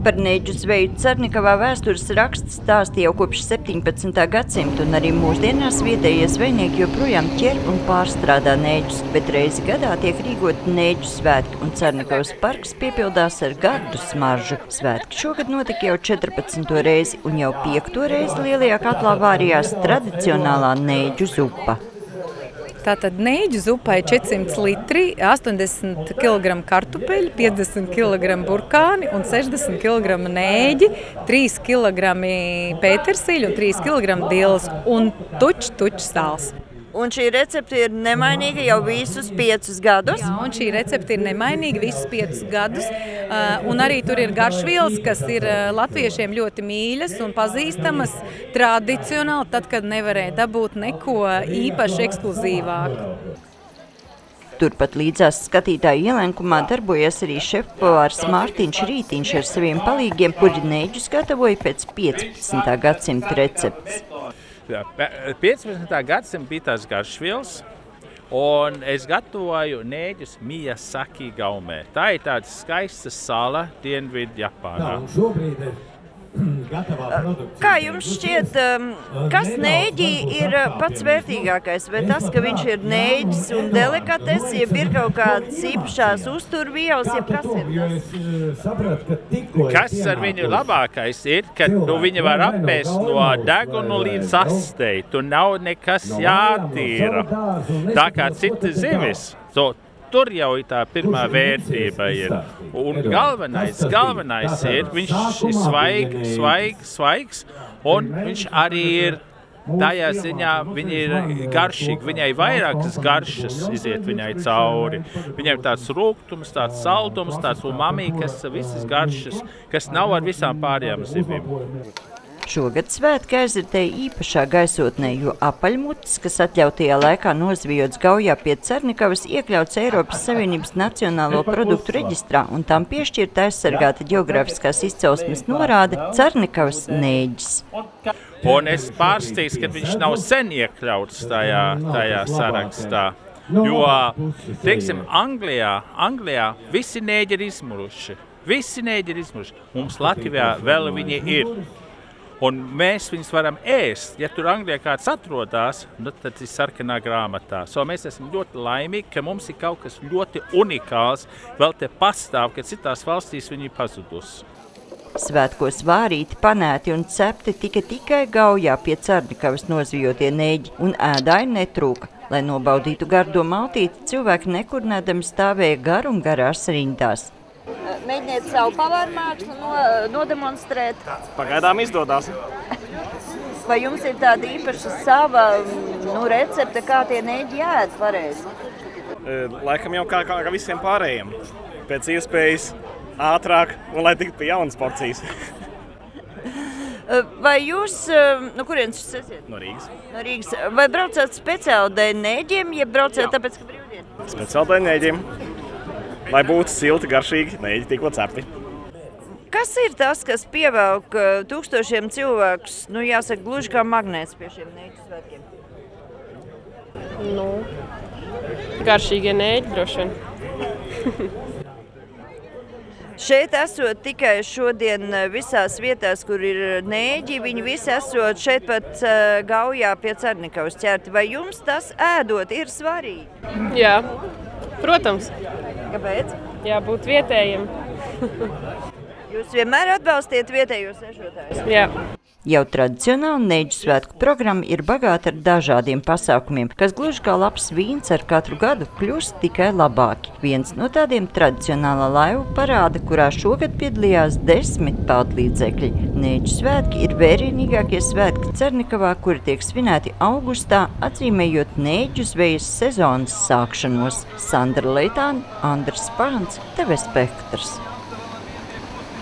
Par neģu zveju Cernikavā vēstures raksts stāsta jau kopš 17. gadsimta, un arī mūsdienās vietējie zvejnieki joprojām ķer un pārstrādā neģus, bet reizi gadā tiek rīkoti neģu svētki, un Cernikavas parks piepildās ar gardu smaržu. Svētki šogad notika jau 14. reizi, un jau 5. reizi lielajā katlā vārījās tradicionālā neģu zupa. Tātad neģu zupai 400 litri, 80 kg kartupeļi, 50 kg burkāni un 60 kg neģi, 3 kg pētersiļu un 3 kg dīles un tučs sāls. Un šī recepte ir nemainīga jau visus 5 gadus? Jā, un šī recepte ir nemainīga visus 5 gadus. Un arī tur ir garšvielas, kas ir latviešiem ļoti mīļas un pazīstamas tradicionāli, tad, kad nevarēja dabūt neko īpaši ekskluzīvāku. Turpat līdzās skatītāju ielenkumā darbojas arī šefpavārs Mārtiņš Rītiņš ar saviem palīgiem, kuri neģus gatavoja pēc 15. gadsimta receptes. 15. gadsimta bija tās garšvielas, un es gatavoju neģus Miyazaki gaumē. Tā ir tāda skaista sala Dienvidu Japānā. Kā jums šķiet, kas neģī ir pats vērtīgākais? Vai tas, ka viņš ir neģis un delikates, jeb ir kaut kādas īpašās uzturvielas, jeb kas ir tas? Kas ar viņu labākais ir, ka viņa var apēst no degunu līdz astei. Tur nav nekas jātīra. Tā kā cita zivis. Tur jau ir tā pirmā vērtība ir. Un galvenais ir, viņš ir svaigs, un viņš arī ir tajā ziņā, viņa ir garšīga. Viņai vairākas garšas iziet viņai cauri. Viņai ir tāds rūgtums, tāds saldums, tāds umami, kas visas garšas, kas nav ar visām pārējām zivīm. Šogad svētki aizritēja īpašā gaisotnē, jo apaļmutis, kas atļautajā laikā nozvijots Gaujā pie Cernikavas, iekļauts Eiropas Savienības nacionālo produktu reģistrā, un tam piešķirta aizsargāta ģeogrāfiskās izcelsmes norāde Cernikavas neģis. Un es pārstīstu, ka viņš nav sen iekļauts tajā sarakstā, jo, teiksim, Anglijā visi neģi ir izmuruši. Mums Latvijā vēl viņi ir. Un mēs viņus varam ēst. Ja tur Anglijā kāds atrodas, tad ir sarkanā grāmatā. Mēs esam ļoti laimīgi, ka mums ir kaut kas ļoti unikāls, vēl te pastāv, ka citās valstīs viņi ir pazudusi. Svētkos vārīti, panēti un cepti tikai Gaujā pie Cernikavas nozvijotie neģi, un ēdāji netrūka. Lai nobaudītu gardo maltīti, cilvēki nekurnēdami stāvēja garās rindās. Mēģiniet savu pavāru mākslu nodemonstrēt. Pagaidām izdodas. Vai jums ir tāda īpaša sava recepte, kā tie neģi ēd pareizi? Laikam jau kā visiem pārējiem. Pēc iespējas ātrāk un lai tiktu pie jaunas porcijas. Vai jūs, no kurienes jūs esiet? No Rīgas. No Rīgas. Vai braucāt speciāli dēļ neģiem, ja braucāt tāpēc, ka brīvdiena? Speciāli dēļ neģiem. Lai būtu silti, garšīgi, neģi tikko cepti. Kas ir tas, kas pievelk tūkstošiem cilvēkus, jāsaka, gluži kā magnēts pie šiem neģu svētkiem? Garšīgie neģi droši vien. Šeit esot tikai šodien visās vietās, kur ir neģi, viņi visi esot šeit pat Gaujā pie Cernikavas ķerti. Vai jums tas ēdot ir svarīgi? Jā, protams. Kāpēc? Jābūt vietējiem. Jūs vienmēr atbalstiet vietējos ešotājus? Jā. Jau tradicionāli neģu svētku programma ir bagāta ar dažādiem pasākumiem, kas gluži kā labs vīns ar katru gadu kļūst tikai labāki. Viens no tādiem tradicionālā laivu parāda, kurā šogad piedalījās 10 peldlīdzekļi. Neģu svētki ir vērienīgākie svētki Cernikavā, kuri tiek svinēti augustā, atzīmējot neģu zvejas sezonas sākšanos. Sandra Leitāne, Andris Pāns, TV Spektrs.